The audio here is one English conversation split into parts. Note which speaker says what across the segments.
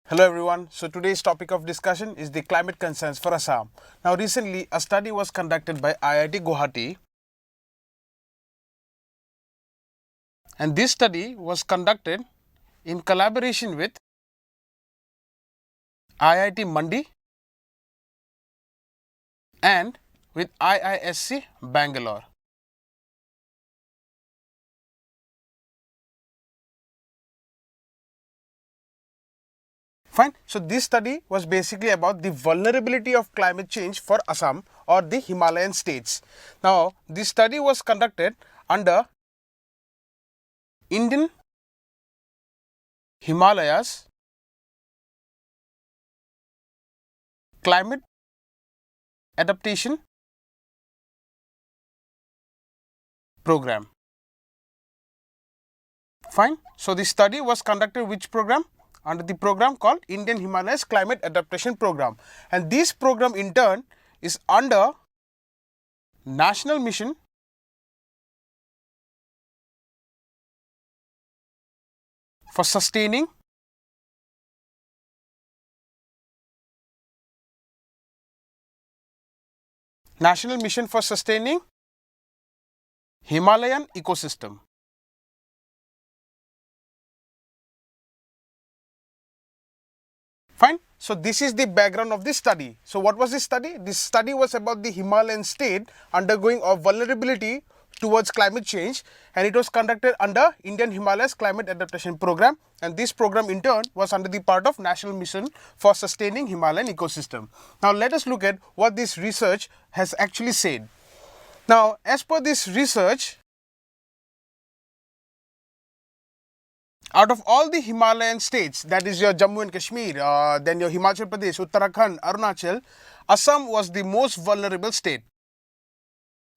Speaker 1: Hello everyone. So today's topic of discussion is the climate concerns for Assam. Now recently a study was conducted by IIT Guwahati, and this study was conducted in collaboration with IIT Mandi and with IISc Bangalore. Fine. So this study was basically about the vulnerability of climate change for Assam or the Himalayan states. Now this study was conducted under Indian Himalayas Climate Adaptation Program. Fine. So the study was conducted which program? Under the program called Indian Himalayas Climate Adaptation Program, and this program in turn is under National Mission for Sustaining Himalayan Ecosystem. Fine. So this is the background of this study. So what was this study? This study was about the Himalayan state undergoing a vulnerability towards climate change, and it was conducted under Indian Himalayas Climate Adaptation Program, and this program in turn was under the part of National Mission for Sustaining Himalayan Ecosystem. Now let us look at what this research has actually said. Now as per this research, out of all the Himalayan states, that is your Jammu and Kashmir, then your Himachal Pradesh, Uttarakhand, Arunachal, Assam was the most vulnerable state.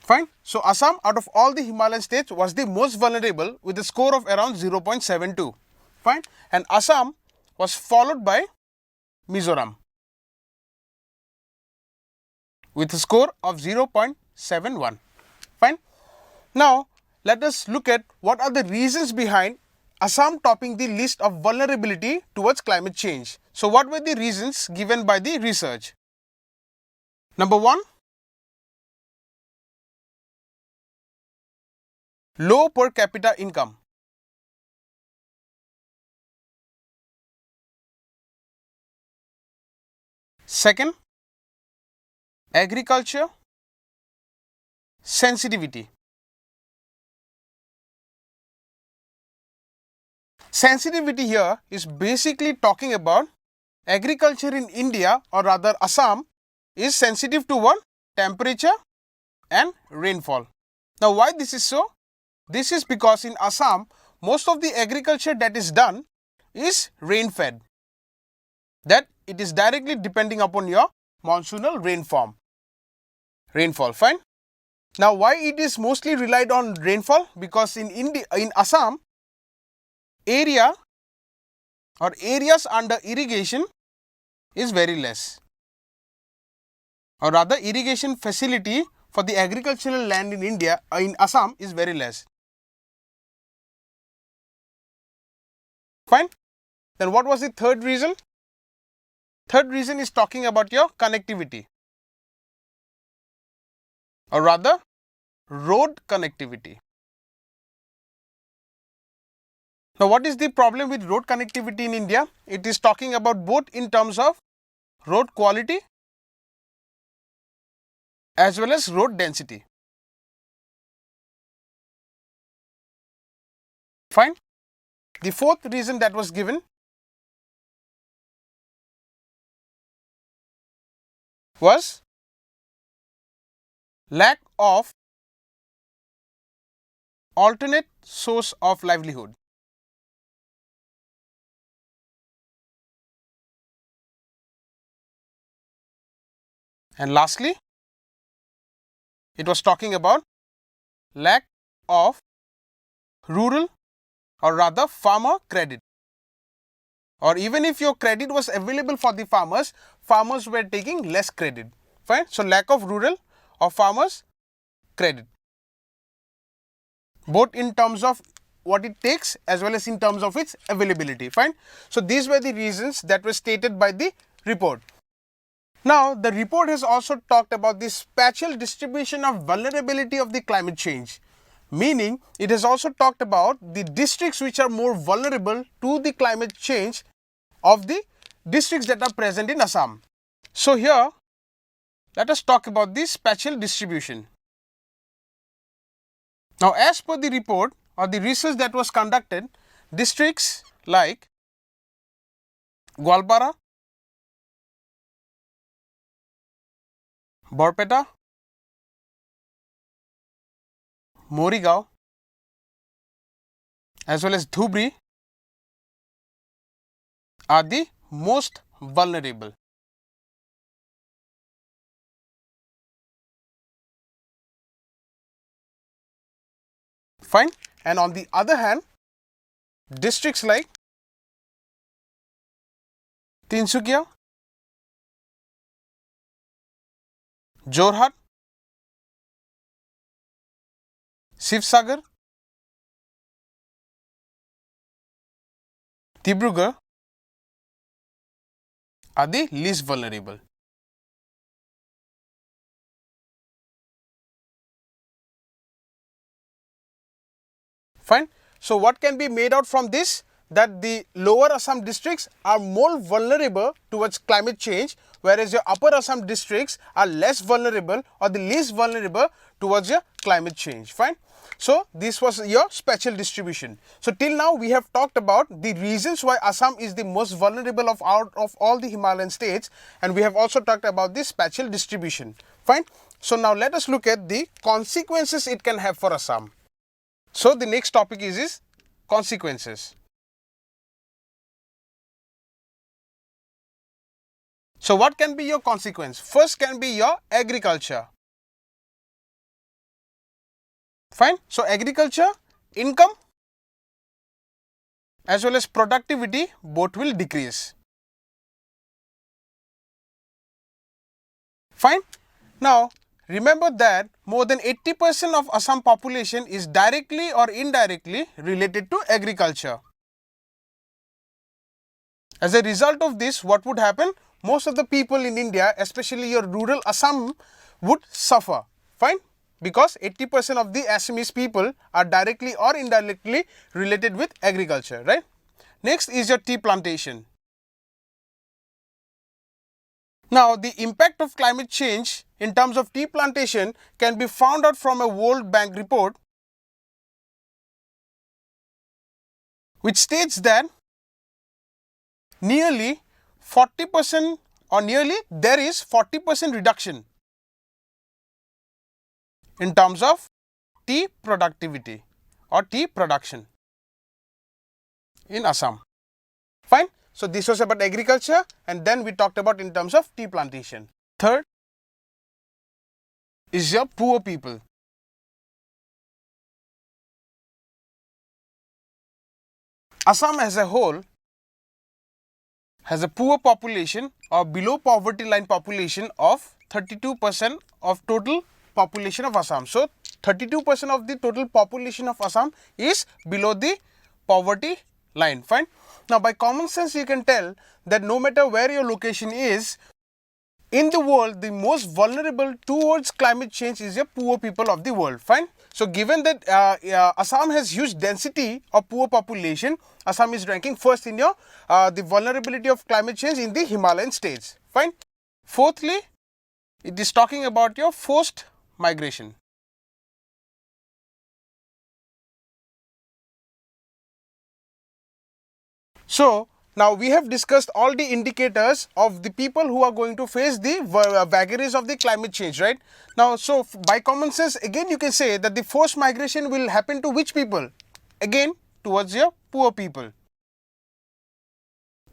Speaker 1: Fine. So Assam out of all the Himalayan states was the most vulnerable with a score of around 0.72. Fine. And Assam was followed by Mizoram with a score of 0.71. Fine. Now let us look at what are the reasons behind Assam topping the list of vulnerability towards climate change. So what were the reasons given by the research? Number 1, low per capita income. Second, agriculture sensitivity. Sensitivity here is basically talking about agriculture in India, or rather Assam, is sensitive to what? Temperature and rainfall. Now why this is so? This is because in Assam, most of the agriculture that is done is rain fed. That it is directly depending upon your monsoonal rainfall. Fine. Now why it is mostly relied on rainfall? Because in Assam, area or areas under irrigation is very less, or rather irrigation facility for the agricultural land in in Assam is very less. Fine. Then what was the third reason? Third reason is talking about your connectivity, or rather road connectivity. Now what is the problem with road connectivity in India? It is talking about both in terms of road quality as well as road density. Fine. The fourth reason that was given was lack of alternate source of livelihood. And lastly, it was talking about lack of rural, or rather farmer credit, or even if your credit was available for the farmers, farmers were taking less credit. Fine. So lack of rural or farmers credit, both in terms of what it takes as well as in terms of its availability. Fine. So these were the reasons that were stated by the report. Now the report has also talked about the spatial distribution of vulnerability of the climate change, meaning it has also talked about the districts which are more vulnerable to the climate change of the districts that are present in Assam. So here let us talk about the spatial distribution. Now as per the report or the research that was conducted, districts like Gwalpara, Borpeta, Morigaon as well as Dhubri are the most vulnerable. Fine. And on the other hand, districts like Tinsukia, Jorhat, Sivsagar, Dibrugarh are the least vulnerable. Fine. So what can be made out from this? That the lower Assam districts are more vulnerable towards climate change, whereas your upper Assam districts are less vulnerable or the least vulnerable towards your climate change. Fine. So this was your spatial distribution. So till now we have talked about the reasons why Assam is the most vulnerable of all the Himalayan states, and we have also talked about the spatial distribution. Fine. So now let us look at the consequences it can have for Assam. So the next topic is consequences. So what can be your consequence? First can be your agriculture. Fine. So agriculture, income as well as productivity both will decrease. Fine. Now remember that more than 80% of Assam population is directly or indirectly related to agriculture. As a result of this, what would happen? Most of the people in India, especially your rural Assam, would suffer. Fine. Because 80% of the Assamese people are directly or indirectly related with agriculture, right? Next is your tea plantation. Now the impact of climate change in terms of tea plantation can be found out from a World Bank report which states that nearly 40% or nearly there is 40% reduction in terms of tea productivity or tea production in Assam. Fine. So this was about agriculture, and then we talked about in terms of tea plantation. Third is your poor people. Assam as a whole has a poor population or below poverty line population of 32% of total population of Assam. So 32% of the total population of Assam is below the poverty line. Fine. Now by common sense you can tell that no matter where your location is in the world, the most vulnerable towards climate change is your poor people of the world. Fine. So given that Assam has huge density of poor population, Assam is ranking first in your the vulnerability of climate change in the Himalayan states. Fine. Fourthly, it is talking about your forced migration. So now we have discussed all the indicators of the people who are going to face the vagaries of the climate change, right? Now, so by common sense, again you can say that the forced migration will happen to which people? Again, towards your poor people,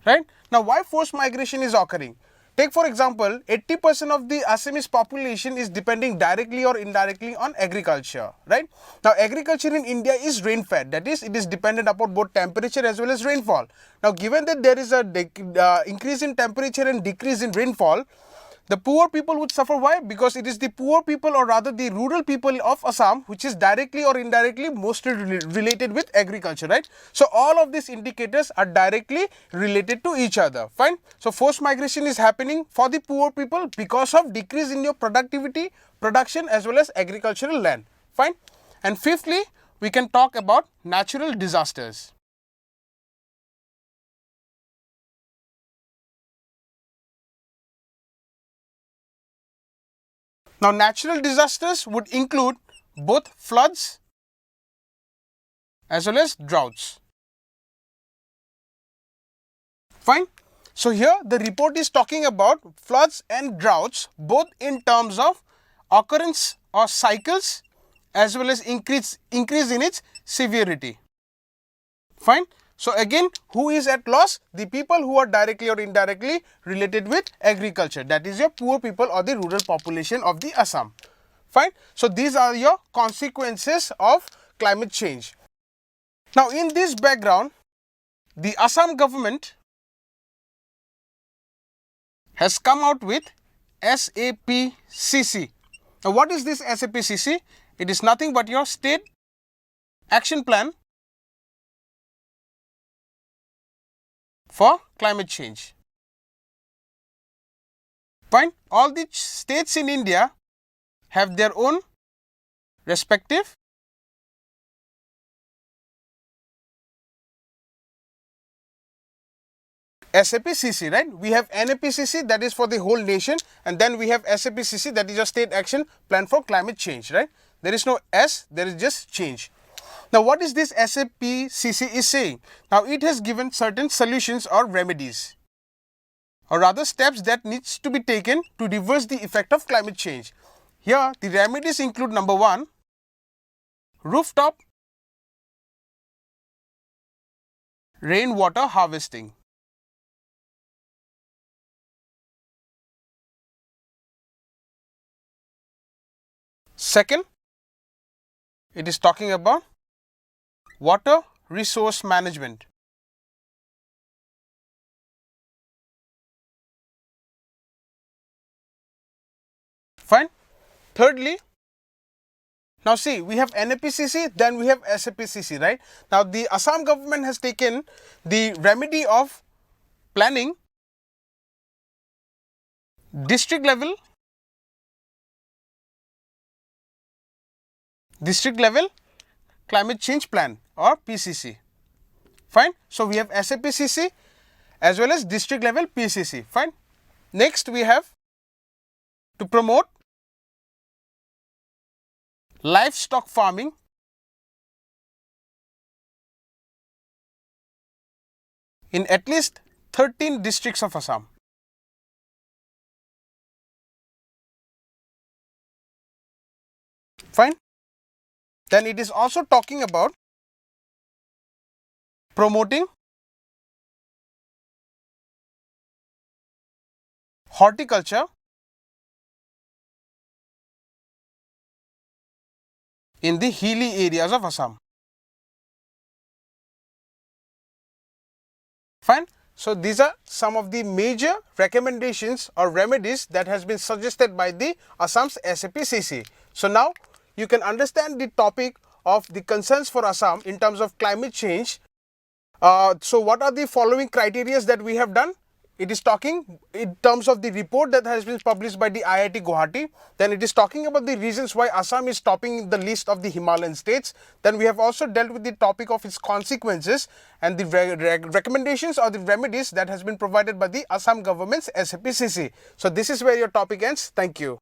Speaker 1: right? Now, why forced migration is occurring? Take for example, 80% of the Assamese population is depending directly or indirectly on agriculture, right? Now, agriculture in India is rain-fed, that is, it is dependent upon both temperature as well as rainfall. Now, given that there is a increase in temperature and decrease in rainfall, The poor people would suffer. Why? Because it is the poor people, or rather the rural people of Assam, which is directly or indirectly mostly related with agriculture, right? So all of these indicators are directly related to each other. Fine. So forced migration is happening for the poor people because of decrease in your productivity, production, as well as agricultural land. Fine. And fifthly, we can talk about natural disasters. Now, natural disasters would include both floods as well as droughts. Fine. So, here the report is talking about floods and droughts both in terms of occurrence or cycles as well as increase in its severity. Fine. So, again, who is at loss? The people who are directly or indirectly related with agriculture, that is your poor people or the rural population of the Assam. Fine. So, these are your consequences of climate change. Now, in this background, the Assam government has come out with SAPCC. Now, what is this SAPCC? It is nothing but your state action plan for climate change. Fine. All the states in India have their own respective SAPCC, right? We have NAPCC, that is for the whole nation, and then we have SAPCC, that is your state action plan for climate change, right? There is no S, there is just change. Now, what is this SAPCC is saying? Now, it has given certain solutions or remedies, or rather steps that needs to be taken to reverse the effect of climate change. Here, the remedies include number 1, rooftop rainwater harvesting. Second, it is talking about water resource management. Fine. Thirdly, now see, we have NAPCC, then we have SAPCC, right? Now, the Assam government has taken the remedy of planning district level climate change plan, or PCC. Fine. So, we have SAPCC as well as district level PCC. Fine. Next, we have to promote livestock farming in at least 13 districts of Assam. Fine. Then it is also talking about promoting horticulture in the hilly areas of Assam. Fine. So, these are some of the major recommendations or remedies that has been suggested by the Assam's SAPCC. So, now you can understand the topic of the concerns for Assam in terms of climate change. So, what are the following criteria that we have done? It is talking in terms of the report that has been published by the IIT Guwahati. Then it is talking about the reasons why Assam is topping the list of the Himalayan states. Then we have also dealt with the topic of its consequences and the recommendations or the remedies that has been provided by the Assam government's SAPCC. So, this is where your topic ends. Thank you.